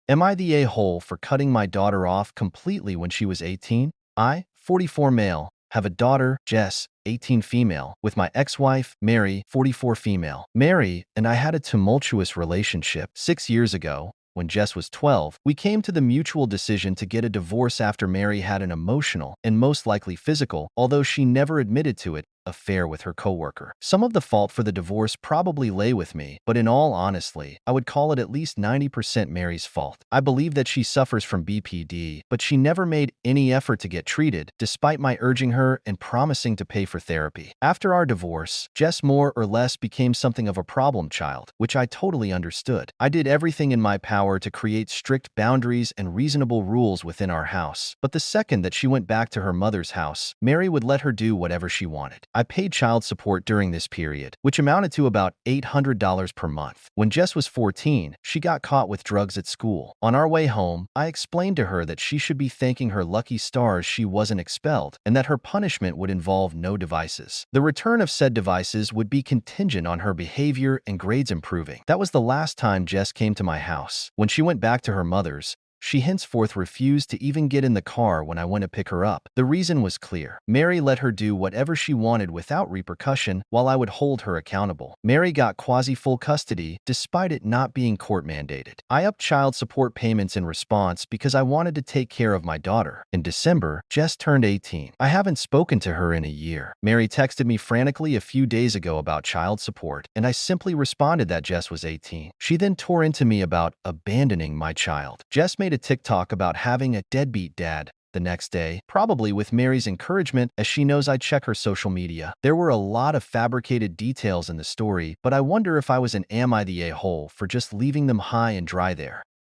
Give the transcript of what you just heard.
Am I the a-hole for cutting my daughter off completely when she was 18? I, 44 male, have a daughter, Jess, 18 female, with my ex-wife, Mary, 44 female. Mary and I had a tumultuous relationship 6 years ago. When Jess was 12, we came to the mutual decision to get a divorce after Mary had an emotional, and most likely physical, although she never admitted to it, affair with her coworker. Some of the fault for the divorce probably lay with me, but in all honesty, I would call it at least 90% Mary's fault. I believe that she suffers from BPD, but she never made any effort to get treated, despite my urging her and promising to pay for therapy. After our divorce, Jess more or less became something of a problem child, which I totally understood. I did everything in my power to create strict boundaries and reasonable rules within our house, but the second that she went back to her mother's house, Mary would let her do whatever she wanted. I paid child support during this period, which amounted to about $800 per month. When Jess was 14, she got caught with drugs at school. On our way home, I explained to her that she should be thanking her lucky stars she wasn't expelled, and that her punishment would involve no devices. The return of said devices would be contingent on her behavior and grades improving. That was the last time Jess came to my house. When she went back to her mother's, she henceforth refused to even get in the car when I went to pick her up. The reason was clear. Mary let her do whatever she wanted without repercussion, while I would hold her accountable. Mary got quasi-full custody, despite it not being court-mandated. I upped child support payments in response because I wanted to take care of my daughter. In December, Jess turned 18. I haven't spoken to her in a year. Mary texted me frantically a few days ago about child support, and I simply responded that Jess was 18. She then tore into me about abandoning my child. Jess made a TikTok about having a deadbeat dad the next day, probably with Mary's encouragement, as she knows I check her social media. There were a lot of fabricated details in the story, but I wonder if I was an am I the a-hole for just leaving them high and dry there.